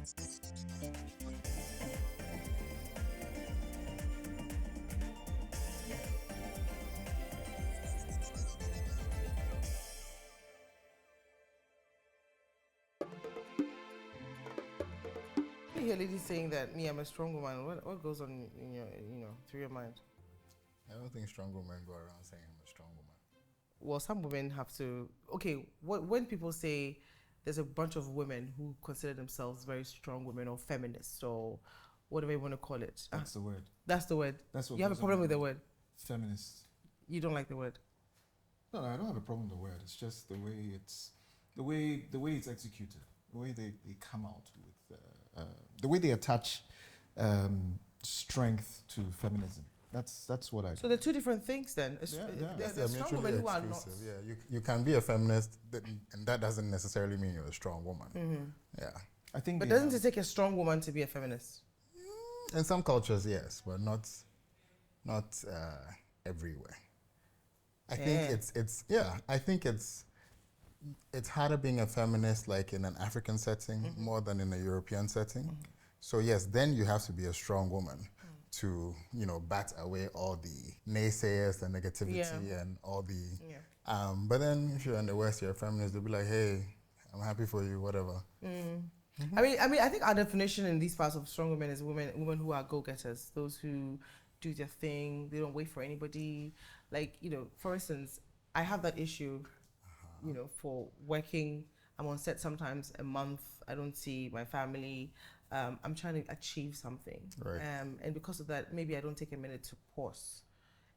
I hear ladies saying that me, I'm a strong woman. What goes on in your, through your mind? I don't think strong women go around saying I'm a strong woman. Well, some women have to. Okay, when people say there's a bunch of women who consider themselves very strong women or feminists or whatever you want to call it. That's the word. That's the word. That's what you have a problem with the word. Feminist. You don't like the word. No, I don't have a problem with the word. It's just the way it's executed, the way they come out with, the way they attach strength to feminism. That's what I. So they're two different things then. They're strong women who are not. Yeah, you can be a feminist, and that doesn't necessarily mean you're a strong woman. Mm-hmm. Yeah, I think. But doesn't it take a strong woman to be a feminist? In some cultures, yes, but not everywhere. I think it's harder being a feminist like in an African setting more than in a European setting. So yes, then you have to be a strong woman to, bat away all the naysayers and negativity and all the but then if you're in the West, you're a feminist, they'll be like, hey, I'm happy for you, whatever. I mean, I think our definition in these parts of strong women is women who are go-getters, those who do their thing, they don't wait for anybody. Like, for instance, I have that issue, for working. I'm on set sometimes a month, I don't see my family. I'm trying to achieve something. Right. And because of that, maybe I don't take a minute to pause.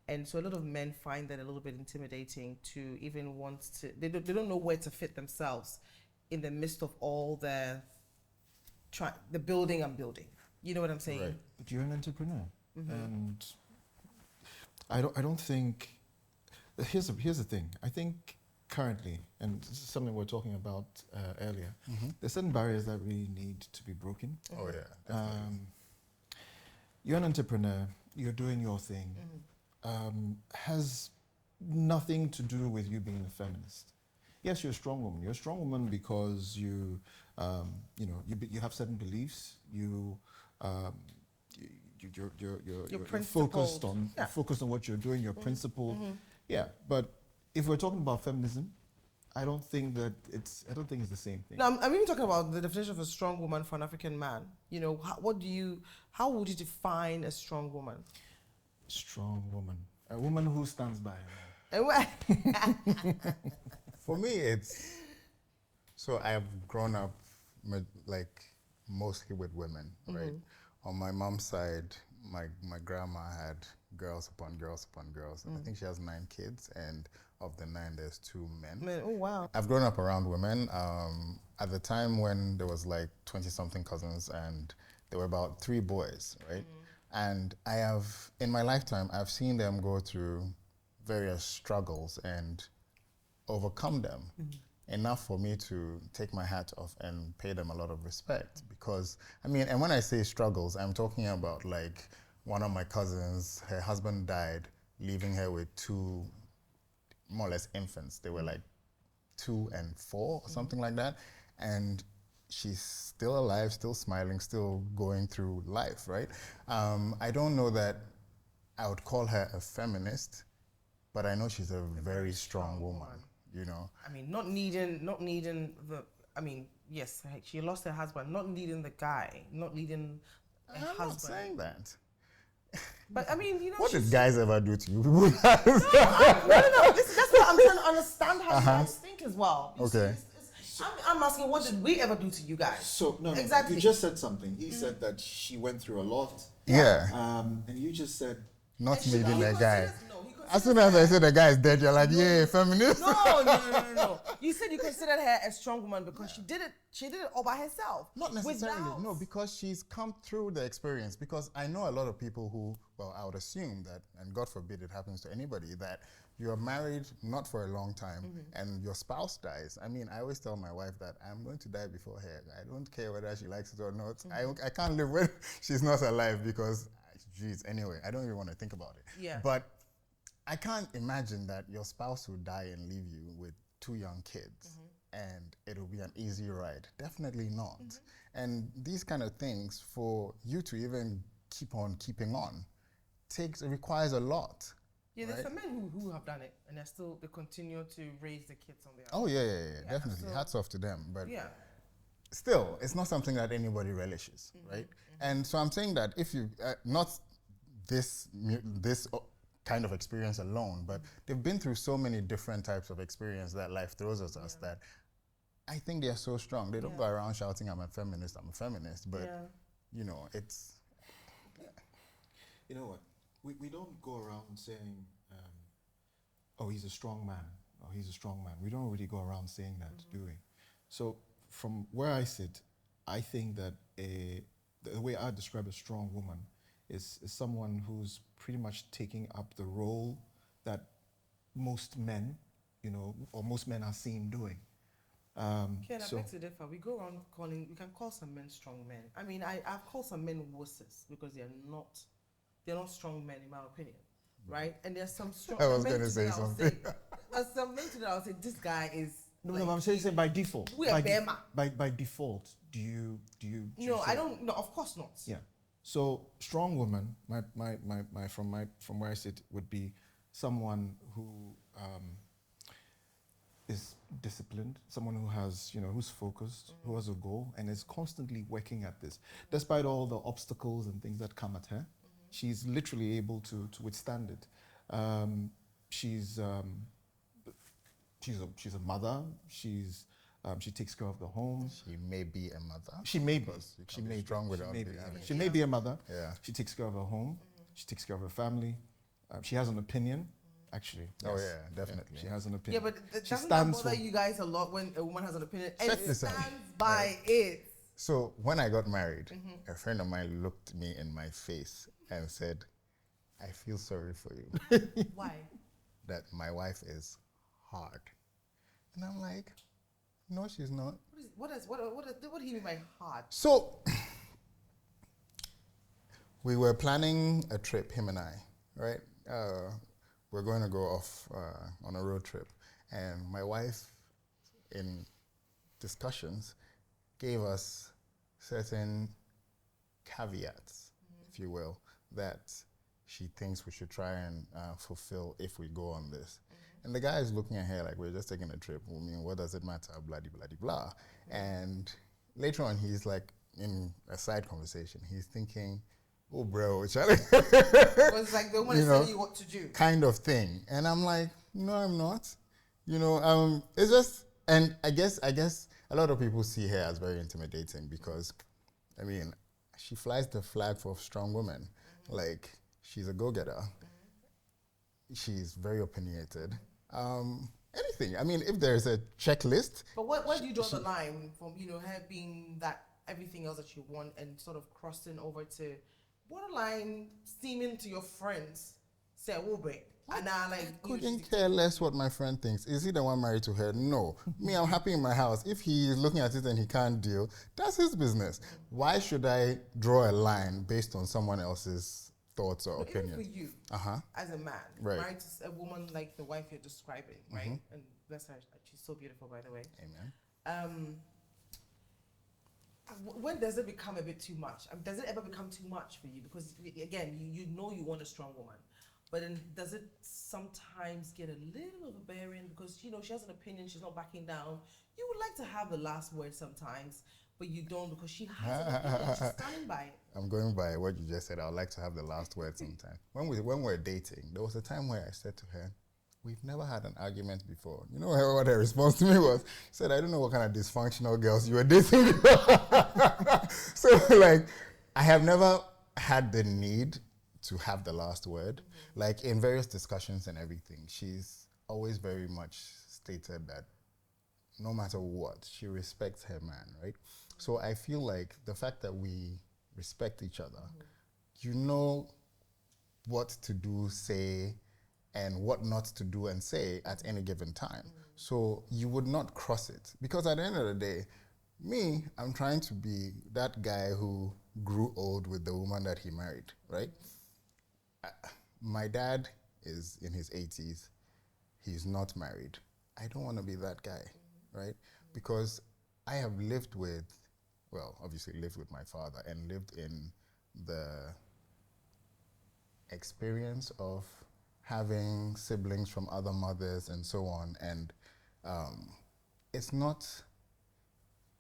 And so a lot of men find that a little bit intimidating to even want to, they don't know where to fit themselves in the midst of all the building I'm building. You know what I'm saying? Right. But you're an entrepreneur, and I don't think. Here's the thing. I think currently, and this is something we're talking about earlier. There's certain barriers that really need to be broken. Oh yeah. Definitely. You're an entrepreneur. You're doing your thing. Has nothing to do with you being a feminist. Yes, you're a strong woman. You're a strong woman because you have certain beliefs. You're focused on what you're doing. You're principled. Yeah, but if we're talking about feminism, I don't think it's the same thing. No, I'm even talking about the definition of a strong woman for an African man. How would you define a strong woman? Strong woman, a woman who stands by her. For me, so I've grown up mostly with women, right? On my mom's side, my grandma had girls upon girls upon girls. I think she has 9 kids, and of the 9, there's 2 men. Oh, wow. I've grown up around women. At the time when there was 20-something cousins, and there were about 3 boys, right? And in my lifetime, I've seen them go through various struggles and overcome them. Enough for me to take my hat off and pay them a lot of respect. Because, and when I say struggles, I'm talking about one of my cousins, her husband died, leaving her with 2 more or less infants. They were 2 and 4 or something like that. And she's still alive, still smiling, still going through life, right? I don't know that I would call her a feminist, but I know she's a very strong woman. Not needing the. Yes, she lost her husband. Not needing the guy. Not needing a husband. I'm not saying that. But what did guys ever do to you? No. That's what I'm trying to understand how you guys think as well. Okay. I'm asking, what did we ever do to you guys? So no, exactly. You just said something. He said that she went through a lot. Yeah. And you just said not needing a guy. As soon as I said the guy is dead, you're like, yeah, feminist. No. You said you considered her a strong woman because she did it all by herself. Not necessarily, no, because she's come through the experience. Because I know a lot of people who, I would assume that, and God forbid it happens to anybody, that you're married not for a long time and your spouse dies. I always tell my wife that I'm going to die before her. I don't care whether she likes it or not. I can't live when she's not alive because, anyway, I don't even want to think about it. Yeah. But I can't imagine that your spouse will die and leave you with 2 young kids. and it'll be an easy ride. Definitely not. And these kind of things, for you to even keep on keeping on, requires a lot. Yeah, there's right? some men who have done it, and they continue to raise the kids on their own. Oh yeah, definitely. So, hats off to them. But yeah. still, it's not something that anybody relishes, right? And so I'm saying that if you, not this kind of experience alone, but they've been through so many different types of experience that life throws at us that I think they're so strong. They don't go around shouting, I'm a feminist, but you know, it's... You know what? We don't go around saying, oh, he's a strong man, or he's a strong man. We don't really go around saying that, do we? So from where I sit, I think that the way I describe a strong woman is someone who's pretty much taking up the role that most men, or most men are seen doing. Ken, I beg to differ. We go around we can call some men strong men. I mean, I've called some men wusses because they're not strong men in my opinion, right? And there's some strong. I was going to say something. There's some men today I'll say this guy is. No, I'm saying by default. We are Bema. By default, do you No, I don't. No, of course not. Yeah. So strong woman, from where I sit, would be someone who is disciplined, someone who has, who's focused, who has a goal, and is constantly working at this, despite all the obstacles and things that come at her. She's literally able to withstand it. She's a mother. She takes care of the home. She may be a mother. She may be. She may be strong without being. She may be a mother. Yeah. She takes care of her home. She takes care of her family. She has an opinion, actually. Oh yes. yeah, definitely. She has an opinion. Yeah, but doesn't that bother you guys a lot when a woman has an opinion and stands by it? So when I got married, a friend of mine looked me in my face and said, I feel sorry for you. Why? That my wife is hard. And I'm like, no, she's not. What do you mean by hard? So we were planning a trip, him and I, right? We're going to go off on a road trip. And my wife, in discussions, gave us certain caveats, if you will, that she thinks we should try and fulfill if we go on this. And the guy is looking at her like, we're just taking a trip. I mean, what does it matter? Blah, blah, blah, blah. And later on, he's like, in a side conversation, he's thinking, oh, bro, Charlie. It was like they want to tell you what to do. Kind of thing. And I'm like, no, I'm not. It's just, and I guess a lot of people see her as very intimidating because, I mean, she flies the flag for strong women. Like, she's a go-getter. She's very opinionated. Anything. I mean, if there's a checklist. But where do you draw the line from, her being that everything else that you want and sort of crossing over to borderline seeming to your friends, say, and I like couldn't care less what my friend thinks. Is he the one married to her? No. Me, I'm happy in my house. If he is looking at it and he can't deal, that's his business. Why should I draw a line based on someone else's thoughts or opinions? Even for you, as a man, right? A woman like the wife you're describing, right? And bless her, she's so beautiful, by the way. Amen. When does it become a bit too much? Does it ever become too much for you? Because again, you know you want a strong woman, but then does it sometimes get a little overbearing because she has an opinion, she's not backing down. You would like to have the last word sometimes, but you don't because she has an opinion, she's standing by it. I'm going by what you just said. I would like to have the last word sometime. When we're dating, there was a time where I said to her, we've never had an argument before. You know what her response to me was? She said, I don't know what kind of dysfunctional girls you were dating. So, like, I have never had the need to have the last word. Like, in various discussions and everything, she's always very much stated that no matter what, she respects her man, right? So I feel like the fact that we respect each other, you know what to do, say, and what not to do and say at any given time. So you would not cross it. Because at the end of the day, me, I'm trying to be that guy who grew old with the woman that he married, right? My dad is in his 80s. He's not married. I don't want to be that guy, right? because I have lived with, well, obviously lived with my father and lived in the experience of having siblings from other mothers and so on. And it's not,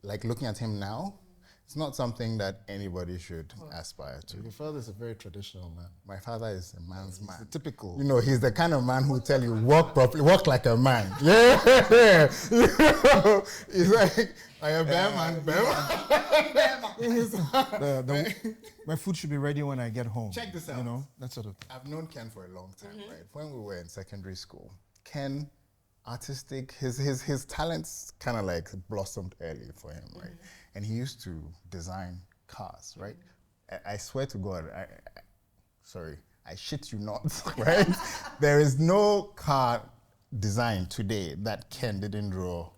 like looking at him now, it's not something that anybody should aspire to. Your father is a very traditional man. My father is a man's man. The typical. You know, he's the kind of man who tell you walk properly, walk like a man. Yeah, you know, he's like, I am bear man. My food should be ready when I get home. Check this out. You know, that sort of thing. I've known Ken for a long time, right? When we were in secondary school, Ken, artistic, his talents kind of like blossomed early for him, right? And he used to design cars, right? I swear to God, I shit you not, right? There is no car design today that Ken didn't draw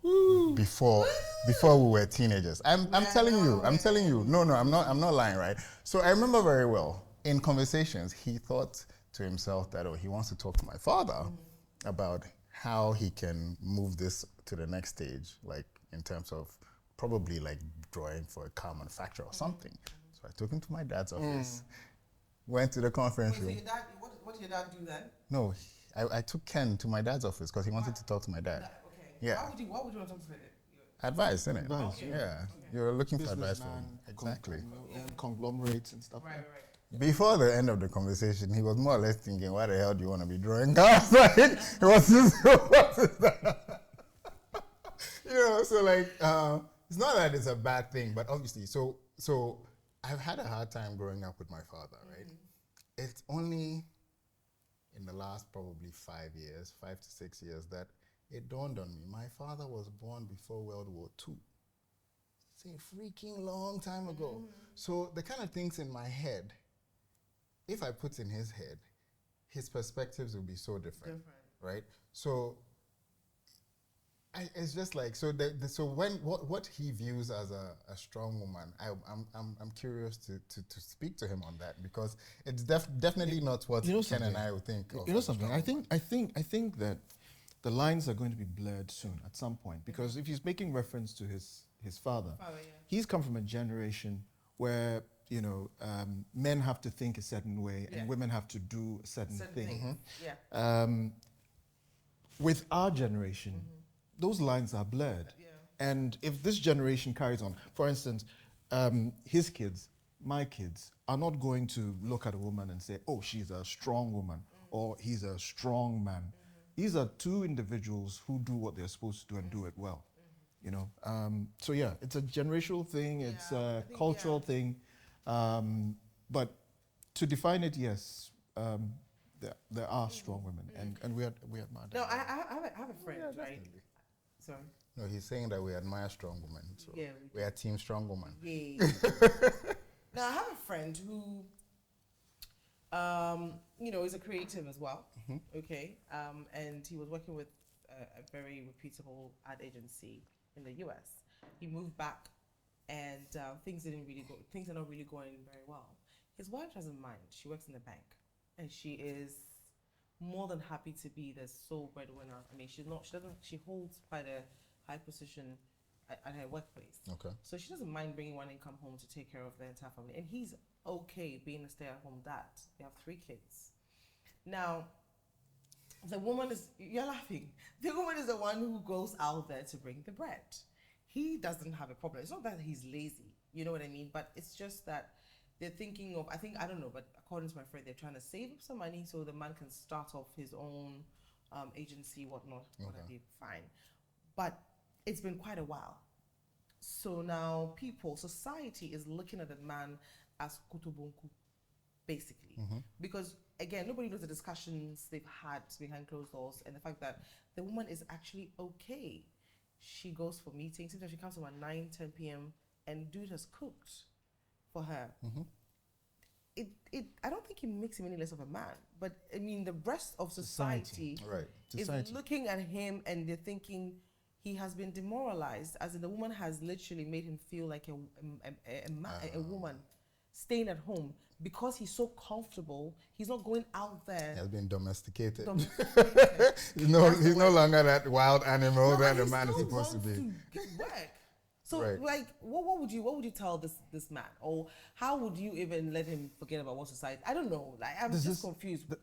before we were teenagers. I'm telling you. No, I'm not lying, right? So I remember very well in conversations, he thought to himself that, he wants to talk to my father about how he can move this to the next stage, like in terms of probably like drawing for a car manufacturer or something. So I took him to my dad's office, went to the conference room. What did your dad do then? No, I took Ken to my dad's office because he wanted to talk to my dad. Okay. Yeah. What would you want to talk to him? Advice, innit? Advice, Yeah. You're looking for advice Businessman, from exactly. conglomerates and stuff. Right. Before the end of the conversation, he was more or less thinking, why the hell do you want to be drawing cars? Like, what is that? You know, so like, it's not that it's a bad thing, but obviously, so I've had a hard time growing up with my father, right? It's only in the last probably 5 to 6 years, that it dawned on me. My father was born before World War II. It's a freaking long time ago. So the kind of things in my head, if I put in his head, his perspectives will be so different. Right? So it's just like, so what he views as a strong woman, I'm curious to speak to him on that, because it's definitely not what Ken and I would think of. You know something? I think that the lines are going to be blurred soon at some point, because if he's making reference to his father, he's come from a generation where men have to think a certain way and women have to do a certain thing. With our generation, those lines are blurred. And if this generation carries on, for instance, his kids, my kids, are not going to look at a woman and say, oh, she's a strong woman, or he's a strong man. These are two individuals who do what they're supposed to do and do it well. So yeah, it's a generational thing, it's a cultural thing. But to define it, yes, there are strong women, and we admire them. No, I have a friend, right? Sorry. No, he's saying that we admire strong women. So we are team strong woman. Yeah. Now I have a friend who, is a creative as well. Okay. And he was working with a very reputable ad agency in the US. He moved back, and things are not really going very well. His wife doesn't mind. She works in the bank, and she is more than happy to be the sole breadwinner. I mean, she holds quite a high position at her workplace. Okay. So she doesn't mind bringing one income home to take care of the entire family. And he's okay being a stay-at-home dad. They have 3 kids. Now, the woman is, you're laughing, the woman is the one who goes out there to bring the bread. He doesn't have a problem. It's not that he's lazy, you know what I mean? But it's just that they're thinking of, I don't know, but according to my friend, they're trying to save up some money so the man can start off his own agency, whatnot, fine. But it's been quite a while. So now society is looking at the man as kutubunku, basically. Because again, nobody knows the discussions they've had behind closed doors, and the fact that the woman is actually okay. She goes for meetings. Sometimes she comes home at 9-10 p.m. and dude has cooked for her. I don't think it makes him any less of a man, but I mean the rest of society. Is looking at him and they're thinking he has been demoralized, as in the woman has literally made him feel like a woman. staying at home because he's so comfortable. He's not going out there. He has been domesticated. Domesticated. he's no longer that wild animal No, that but a he man is still supposed to wants be. get work. So, Right. like, what would you tell this man, or how would you even let him forget about what society? I don't know. Like, I'm Does just this- confused.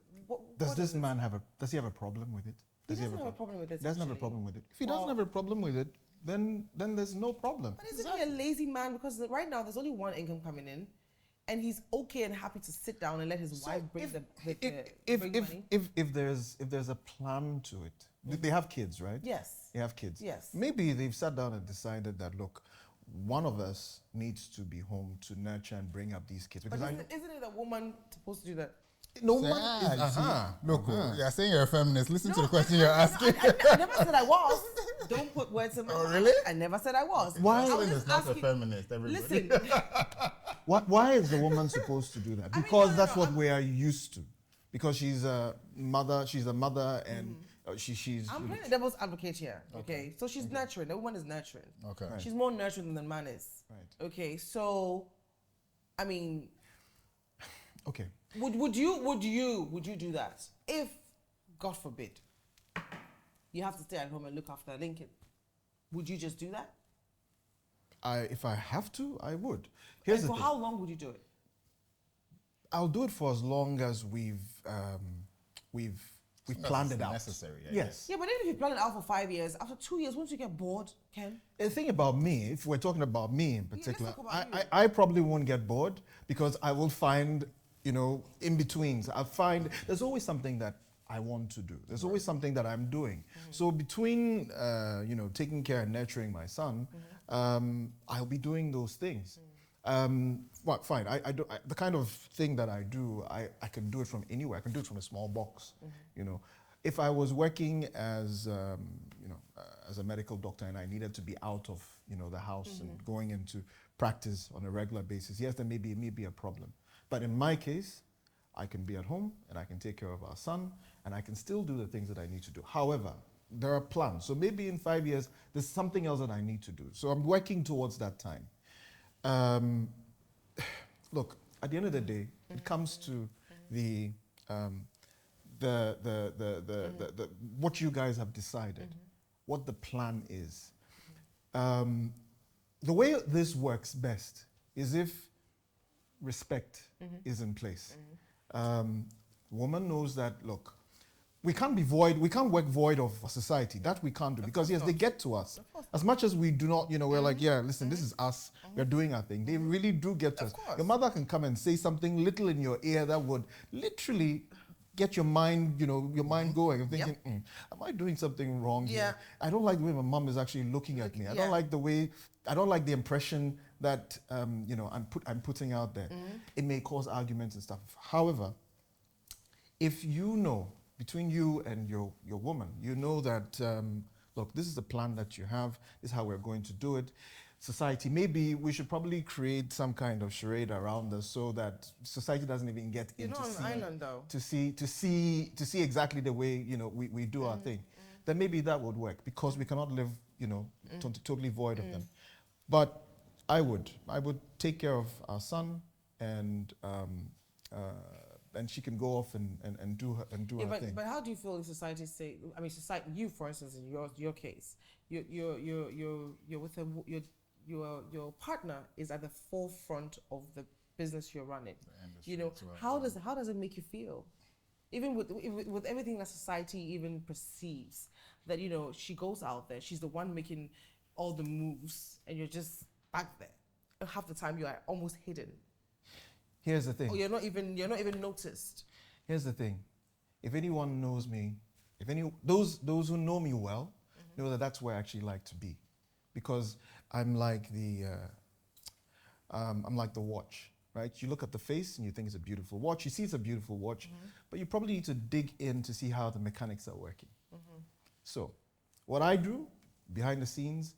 Does this man does he have a problem with it? He doesn't have a problem with it. He doesn't have a actually. problem with it. If he doesn't have a problem with it, then there's no problem. But isn't he a lazy man? Because right now there's only one income coming in, and he's okay and happy to sit down and let his wife bring money. If there's a plan to it, they have kids, right? Yes. They have kids. Yes. Maybe they've sat down and decided that, look, one of us needs to be home to nurture and bring up these kids. But Because isn't it a woman supposed to do that? no Say, man is. Look, you're saying you're a feminist. Listen to the question you're asking. I never said I was. Don't put words in my mouth. Really? I never said I was. Why? I was Joselyn just is not a asking- feminist, everybody. Listen, Why is the woman supposed to do that? I mean, Because no, that's no, what we are used to. Because she's a mother, and she's. I'm playing the devil's advocate here. Okay, so she's nurturing. The woman is nurturing. Okay. Right. She's more nurturing than the man is. Right. Okay, so, I mean, Okay. would you do that if, God forbid, you have to stay at home and look after Lincoln? Would you just do that? If I have to, I would. Here's And the for thing. how long would you do it? I'll do it for as long as we've planned it out. Necessary. I Yes. Yeah, but even if you plan it out for 5 years, after 2 years, won't you get bored, Ken? The thing about me, if we're talking about me in let's particular, talk about you. I probably won't get bored because I will find, in betweens. I'll find there's always something that I want to do. There's always something that I'm doing. So between, taking care and nurturing my son, I'll be doing those things. Well, fine. The kind of thing that I do, I can do it from anywhere. I can do it from a small box. If I was working as as a medical doctor and I needed to be out of the house and going into practice on a regular basis, yes, then maybe it may be a problem. But in my case, I can be at home and I can take care of our son and I can still do the things that I need to do. However, there are plans. So maybe in 5 years, there's something else that I need to do. So I'm working towards that time. Look, at the end of the day, it comes to the what you guys have decided, what the plan is. The way this works best is if respect is in place. Woman knows that, look, we can't work void of society. That we can't do because yes, they get to us. As much as we do not, we're like, yeah, listen, this is us. We're doing our thing. They really do get to us. course. Your mother can come and say something little in your ear that would literally get your mind, your mind going and thinking, am I doing something wrong here? I don't like the way my mom is actually looking at me. I don't like the impression that I'm putting out there. It may cause arguments and stuff. However, if between you and your woman, that, look, this is the plan that you have, this is how we're going to do it. Society, maybe we should probably create some kind of charade around us so that society doesn't even get in to see exactly the way we do our thing. Then maybe that would work because we cannot live totally void of them. But I would take care of our son and she can go off and do her thing. But how do you feel if society say? I mean, society. You, for instance, in your case, you're with your partner is at the forefront of the business you're running. How does it make you feel? Even with everything that society even perceives, that she goes out there, she's the one making all the moves, and you're just back there. And half the time you are almost hidden. Here's the thing. Or you're not even noticed. Here's the thing. If anyone knows me, those who know me well, know that that's where I actually like to be, because I'm like the watch, right? You look at the face and you think it's a beautiful watch. You see it's a beautiful watch, but you probably need to dig in to see how the mechanics are working. So, what I do behind the scenes,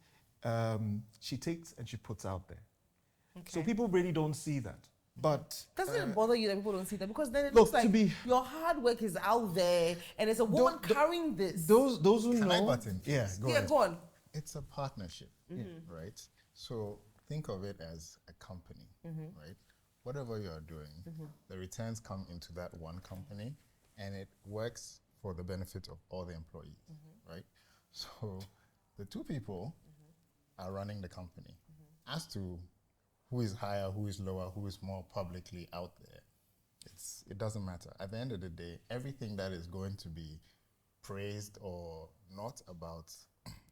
she takes and she puts out there. Okay. So people really don't see that. But doesn't it bother you that people don't see that? Because then it look, looks like your hard work is out there and it's a woman carrying this. Those who Can know. I butt in? Yeah, go on. It's a partnership, right? So think of it as a company, right? whatever you are doing, the returns come into that one company, and it works for the benefit of all the employees, right? So the two people are running the company. As to who is higher, who is lower, who is more publicly out there, it doesn't matter. At the end of the day, everything that is going to be praised or not about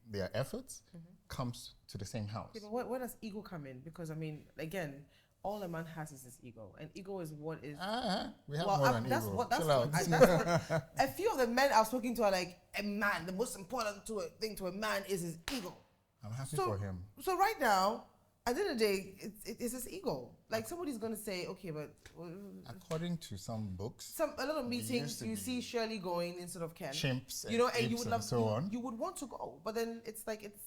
their efforts comes to the same house. Yeah, but where does ego come in? Because I mean, again, all a man has is his ego, and ego is what is. We have more than that's ego. what. That's Chill what, out. that's what. A few of the men I was talking to are like, a man. The most important thing to a man is his ego. I'm happy for him. So right now, at the end of the day, it's his ego. Like somebody's gonna say, okay, but According to some books, a lot of meetings used to you be see Shirley going instead of Ken. chimps You know, and and you apes would and love so on. You would want to go, but then it's like it's.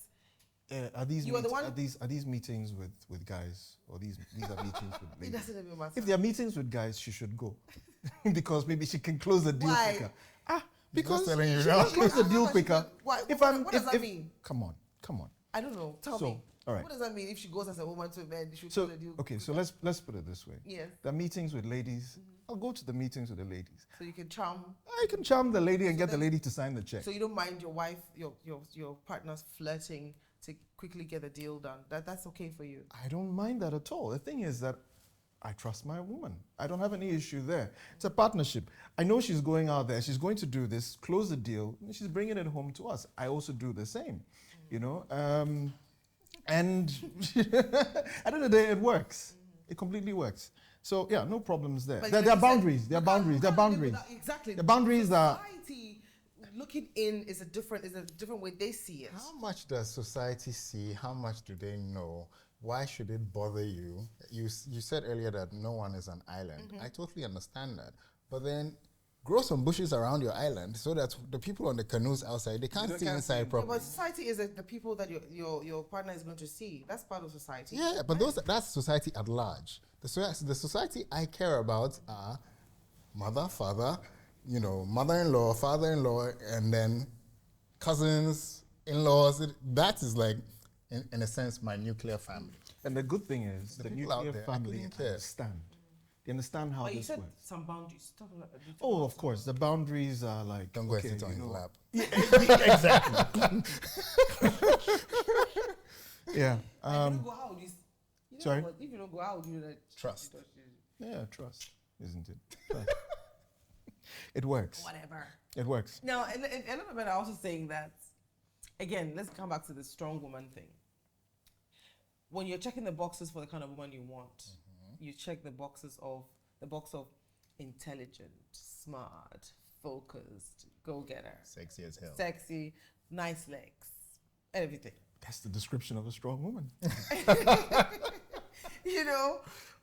Are these You are the one- are these meetings with guys, or these are meetings with It ladies? doesn't even matter. If there are meetings with guys, she should go because maybe she can close the deal Why? quicker. Because telling you she now. can close the deal Why? quicker. Why? If What I'm, does that if- mean? Come on. I don't know. Tell So, me. all right. What does that mean if she goes as a woman to a man? She So should do. okay, so let's put it this way. Yes. The meetings with ladies. I'll go to the meetings with the ladies. So you can charm. I can charm the lady and get the then- lady to sign the check. So you don't mind your wife, your partner's flirting to quickly get the deal done. That's okay for you. I don't mind that at all. The thing is that I trust my woman. I don't have any issue there. It's a partnership. I know she's going out there. She's going to do this, close the deal, and she's bringing it home to us. I also do the same, you know. And at the end of the day, it works. It completely works. So yeah, no problems there. But There like are you said, boundaries. There are you boundaries. There are can't live boundaries. without- Exactly. The boundaries are. Society looking in is a different way they see it. How much does society see? How much do they know? Why should it bother you? You said earlier that no one is an island. I totally understand that. But then grow some bushes around your island so that the people on the canoes outside, they can't see inside Yeah, properly. but society is the people that your partner is going to see. That's part of society. Yeah, but that's society at large. The society I care about are mother, father, mother-in-law, father-in-law, and then cousins, in-laws. That is like, in a sense, my nuclear family. And the good thing is, the people out nuclear there, I family couldn't care. understand. They understand how But you this said works. some boundaries. Talk about Oh, of course. The boundaries are like. Don't go okay, and sit on you his know, lap. Exactly. yeah. If you don't go out, sorry? If you don't go out, you like Trust. Yeah, trust, isn't it? Trust. It works. whatever. It works. Now, and a lot of men are also saying that. Again, let's come back to the strong woman thing. When you're checking the boxes for the kind of woman you want, you check the box of intelligent, smart, focused, go-getter, Sexy as hell. sexy, nice legs, everything. That's the description of a strong woman.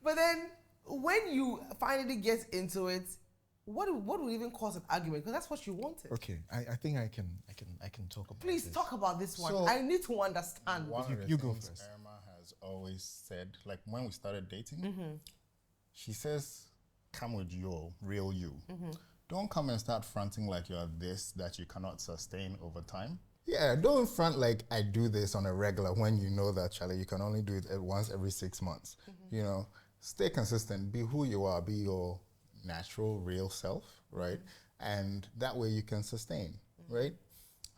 But then when you finally get into it, what would even cause an argument? Because that's what you wanted. Okay, I think I can talk about. Please this. talk about this one. So- I need to understand. One of the You go things first. Irma has always said, like when we started dating, she says, come with your real you. Don't come and start fronting like you're this that you cannot sustain over time. Yeah, don't front like I do this on a regular when you know that, Charlie, you can only do it once every 6 months. Stay consistent, be who you are, be your natural, real self, right? And that way you can sustain, right?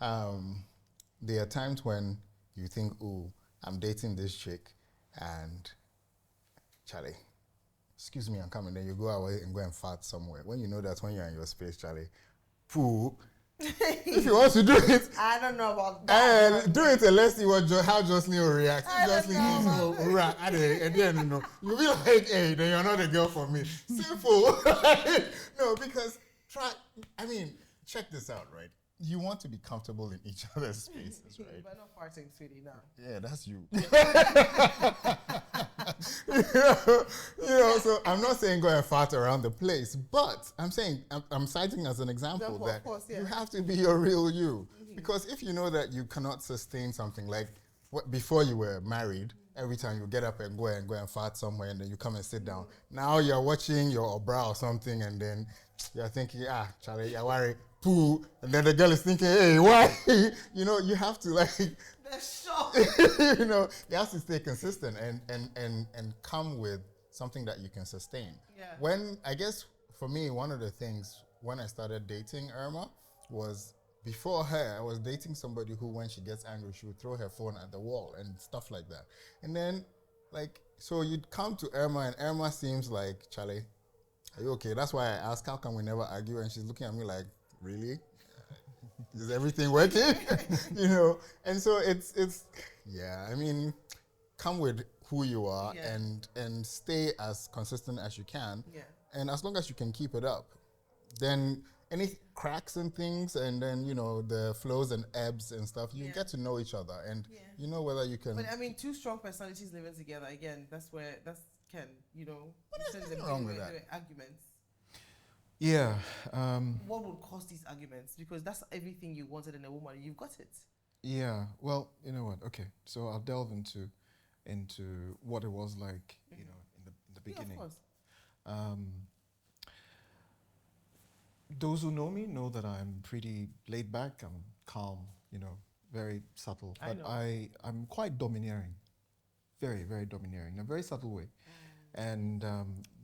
There are times when you think, ooh, I'm dating this chick and Charlie, excuse me, I'm coming. Then you go away and go and fart somewhere. When you know that when you're in your space, Charlie, poo. If you want to do it, I don't know about that. do it and let's see how Jocelyn will react. I don't Jocelyn know. will react, and then you'll be like, hey, then you're not a girl for me. Simple. No, because check this out, right? You want to be comfortable in each other's spaces, right? But not farting, sweetie, now. Yeah, that's you. So I'm not saying go and fart around the place, but I'm saying, I'm citing as an example Example, that of course, yeah. you have to be your real you. Because if you know that you cannot sustain something like before you were married, every time you get up and go and fart somewhere and then you come and sit down. Now you're watching your bra or something and then you're thinking, Charlie, you're worried, poo. And then the girl is thinking, hey, why? You have to The shock. you have to stay consistent and come with something that you can sustain. Yeah. When, I guess, for me, one of the things when I started dating Irma was before her, I was dating somebody who, when she gets angry, she would throw her phone at the wall and stuff like that. And then, like, so you'd come to Irma, and Irma seems like, Charlie, are you okay? That's why I ask, how come we never argue? And she's looking at me like, really? Is everything working? You know? And so it's yeah, I mean, come with who you are, Yeah. and stay as consistent as you can. Yeah. And as long as you can keep it up, then any cracks and things, and then, you know, the flows and ebbs and stuff, you Yeah. get to know each other, and Yeah. you know whether you can. But I mean, two strong personalities living together, again, that's can, you know, there's send nothing them wrong with anywhere, that. arguments. Yeah. What would cause these arguments? Because that's everything you wanted in a woman. You've got it. Yeah. Well, you know what? Okay. So I'll delve into what it was like, you know, in the beginning. Yeah, of course. Those who know me know that I'm pretty laid back, I'm calm, you know, very subtle. I But know. I'm quite domineering, very, very domineering, in a very subtle way. And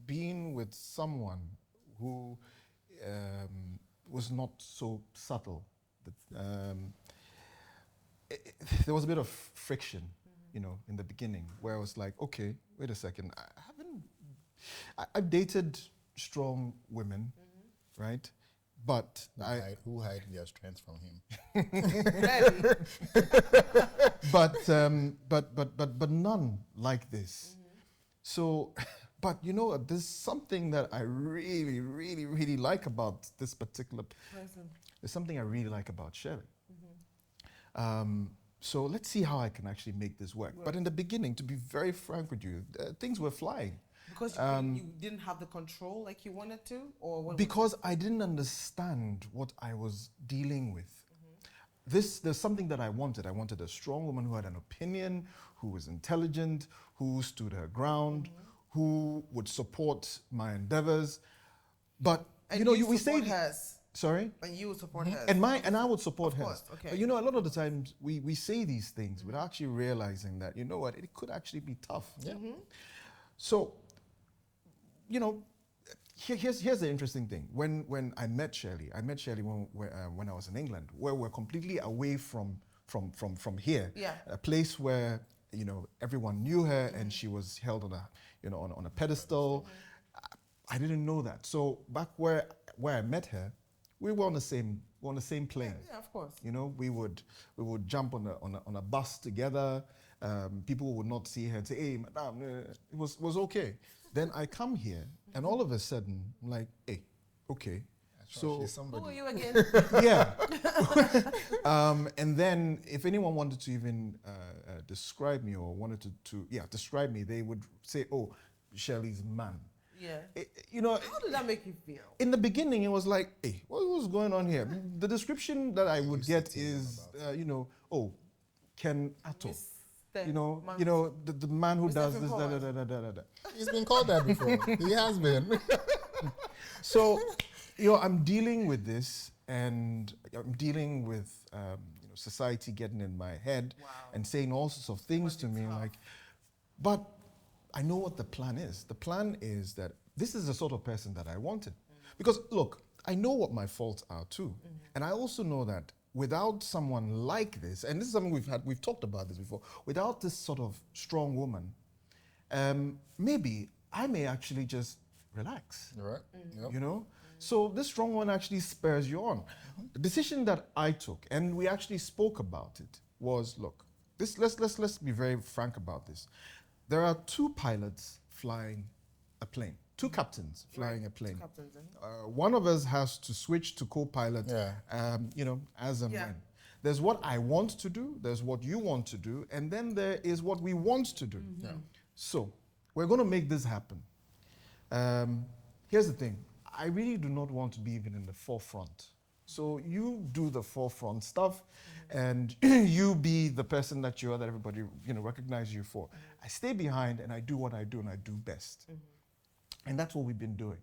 being with someone who was not so subtle, there was a bit of friction, you know, in the beginning, where I was like, okay, wait a second, I've dated strong women, right? But who hide their strength from him? Really? but none like this. So, but you know, there's something that I really, really, really like about this particular. Person. There's something I really like about Shirley. So let's see how I can actually make this work. But in the beginning, to be very frank with you, things were flying. Because you didn't have the control like you wanted to, or what? Because I didn't understand what I was dealing with. There's something that I wanted. I wanted a strong woman who had an opinion, who was intelligent, who stood her ground, who would support my endeavors. But And you know, we support say hers. sorry. And you would support hers. And I would support Of her. course, okay. But you know, a lot of the times we say these things without actually realizing that, you know what, it could actually be tough. Yeah. So, you know, here's the interesting thing. When I met Shirley when I was in England, where we're completely away from here. Yeah. A place where, you know, everyone knew her and she was held on a, you know, on a pedestal. I didn't know that. So back where I met her, we were on the same plane. Yeah, of course. You know, we would jump on a bus together. People would not see her and say, "Hey, madam," it was okay. Then I come here, and all of a sudden, I'm like, "Hey, okay." So She's somebody. Who are you again? yeah. And then if anyone wanted to even describe me or wanted to describe me, they would say, "Oh, Shirley's man." Yeah. You know, How did that make you feel? in the beginning, it was like, hey, what was going on here? The description that I would get is, you know, oh, Ken Atto. You know, the man who Mr. does this, Fimpoa. da. He's been called that before. He has been. So, you know, I'm dealing with this, and I'm dealing with, you know, society getting in my head Wow. and saying all sorts of things to me, tough. like, but I know what the plan is. The plan is that this is the sort of person that I wanted. Because look, I know what my faults are too. And I also know that without someone like this, and this is something we've talked about this before, without this sort of strong woman, maybe I may actually just relax. Right. Yep. You know? So this strong one actually spurs you on. The decision that I took, and we actually spoke about it, was look, let's be very frank about this. There are two pilots flying a plane, two captains flying a plane. Captains, One of us has to switch to co-pilot, Yeah. you know, as and Yeah. when. There's what I want to do, there's what you want to do, and then there is what we want to do. Yeah. So we're going to make this happen. Here's the thing. I really do not want to be even in the forefront. So you do the forefront stuff, and you be the person that you are, that everybody, you know, recognize you for. I stay behind and I do what I do and I do best. And that's what we've been doing.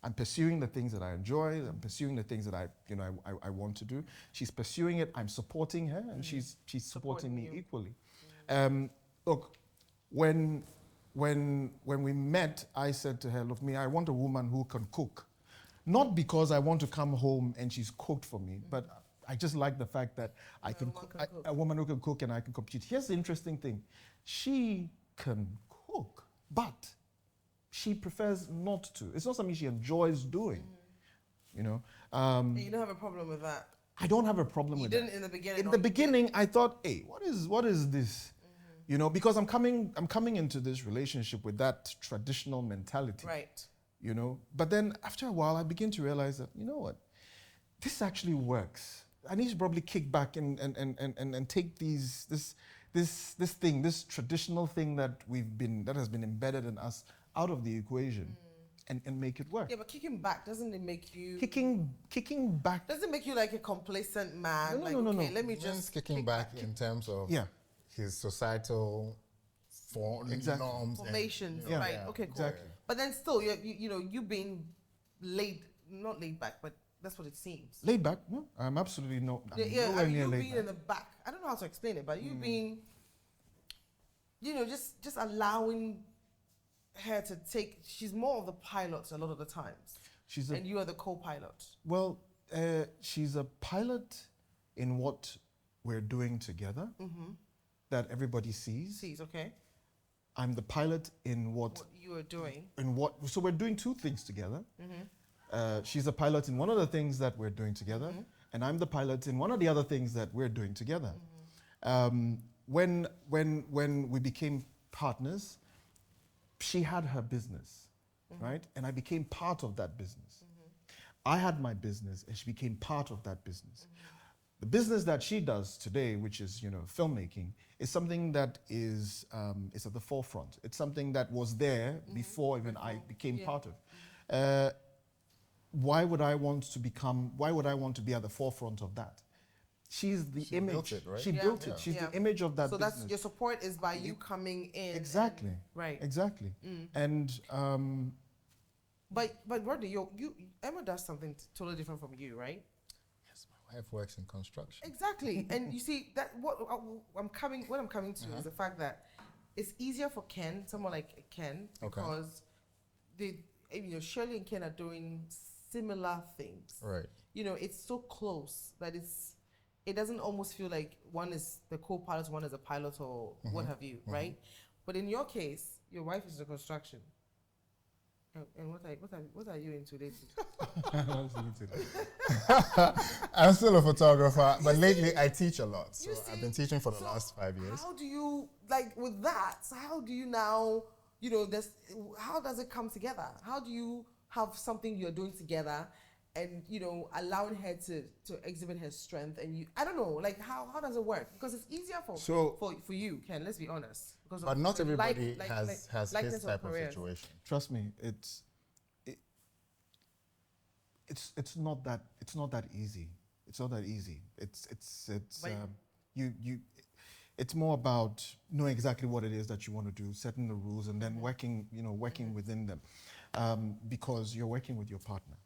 I'm pursuing the things that I enjoy. I'm pursuing the things that I want to do. She's pursuing it. I'm supporting her, and she's supporting me you. equally. Look, when when we met, I said to her, look, I want a woman who can cook. Not because I want to come home and she's cooked for me, but I just like the fact that I can cook. A woman who can cook and I can compete. Here's the interesting thing. She can cook, but she prefers not to. It's not something she enjoys doing, you know. You don't have a problem with that? I don't have a problem with that. You didn't in the beginning? In the beginning, I thought, hey, what is this? You know, because I'm coming into this relationship with that traditional mentality. Right. You know, but then after a while, I begin to realize that, you know what, this actually works. I need to probably kick back and take this traditional thing that has been embedded in us out of the equation and make it work. Yeah, but kicking back, doesn't it make you... Kicking back... Doesn't it make you like a complacent man? No. Let me just kicking back in terms of his societal norms. Formations, and, right. Yeah, okay, cool. exactly. But then still, you being not laid back, but that's what it seems. Laid back? No, I'm absolutely not. You being in the back. I don't know how to explain it, but you being, just allowing her to take. She's more of the pilot a lot of the times. And you are the co-pilot. Well, she's a pilot in what we're doing together that everybody sees. Okay. I'm the pilot in what you are doing. So we're doing two things together. She's a pilot in one of the things that we're doing together, and I'm the pilot in one of the other things that we're doing together. When we became partners, she had her business, right? And I became part of that business. I had my business, and she became part of that business. The business that she does today, which is filmmaking, is something that is at the forefront. It's something that was there before even I became part of. Why would I want to be at the forefront of that? She's the image. Built it, right? She built it. She's the image of that business. So that's your support is by you coming in. Exactly. Right. Exactly. And but Rodney, Emma does something totally different from you, right? My wife works in construction. Exactly. And you see that what I'm coming to is the fact that it's easier for someone like Ken, because Shirley and Ken are doing similar things. Right. It's so close that it doesn't almost feel like one is the co-pilot, one is a pilot or what have you, right? But in your case, your wife is in construction. And what are you into lately? I'm still a photographer, but lately I teach a lot. So I've been teaching for the last 5 years. How do you, with that, how do you now, how does it come together? How do you have something you're doing together and, allowing her to exhibit her strength? And I don't know, how does it work? Because it's easier for you, Ken, let's be honest. But not everybody has his type of situation. Trust me, it's not that easy. It's not that easy. It's more about knowing exactly what it is that you want to do, setting the rules, and then working within them, because you're working with your partner.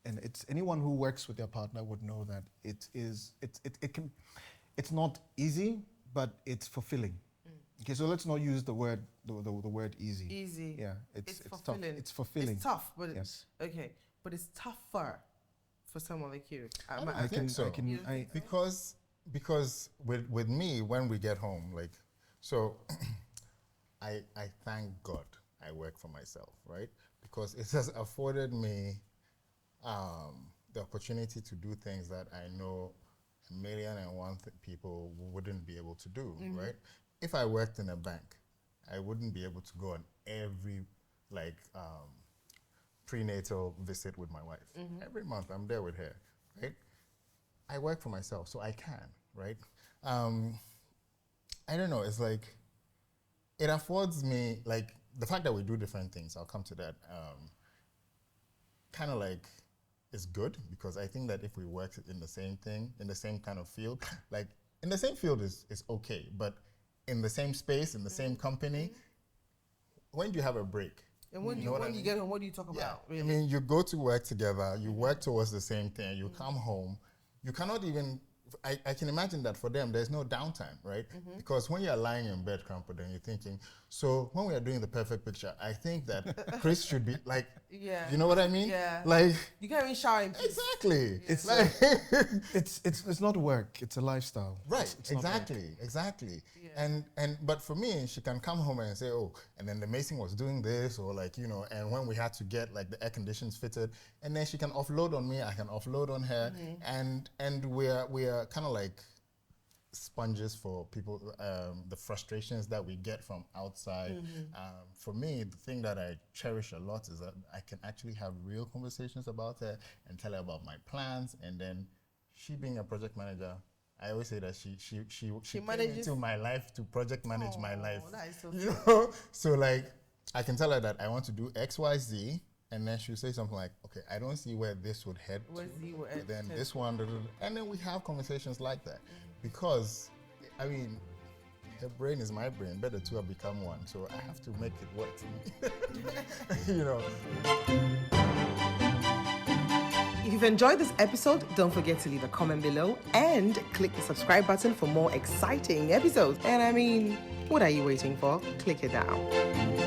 And anyone who works with their partner would know that it's not easy, but it's fulfilling. Okay, so let's not use the word easy. Easy. Yeah, it's fulfilling. Tough. It's fulfilling. It's tough, but yes. Okay, but it's tougher for someone like you. I think so. Because with me, when we get home, I thank God I work for myself, right? Because it has afforded me the opportunity to do things that I know 1,000,001 people wouldn't be able to do, right? If I worked in a bank, I wouldn't be able to go on every prenatal visit with my wife. Every month I'm there with her, right? I work for myself, so I can, right? I don't know, it's it affords me, the fact that we do different things, I'll come to that, kind of is good, because I think that if we work in the same thing, in the same kind of field, in the same field is okay, but in the same space, in the same company, when do you have a break? And when you get home, what do you talk about? Really? I mean, you go to work together, you work towards the same thing, you come home, you cannot even, I can imagine that for them, there's no downtime, right? Because when you're lying in bed, crumpled, and you're thinking, So when we are doing the perfect picture, I think that Chris should be like, Yeah. you know what I mean? Yeah. Like, You can't even shower in peace. exactly. It's like, it's not work. It's a lifestyle. right. It's not work. Exactly. Yeah. But for me, she can come home and say, oh, and then the mason was doing this, or like, you know, and when we had to get like the air conditions fitted, and then she can offload on me, I can offload on her, and we are kind of like sponges for people, the frustrations that we get from outside. For me, the thing that I cherish a lot is that I can actually have real conversations about her and tell her about my plans. And then she being a project manager, I always say that she came manages into my life to project manage my life. That is so You know? So like, I can tell her that I want to do X, Y, Z, and then she'll say something like, okay, I don't see where this would head Where's to. the word? But then this one, and then we have conversations like that. Because, I mean, her brain is my brain, better two have become one, so I have to make it work for me. You know. If you've enjoyed this episode, don't forget to leave a comment below and click the subscribe button for more exciting episodes. And I mean, what are you waiting for? Click it now.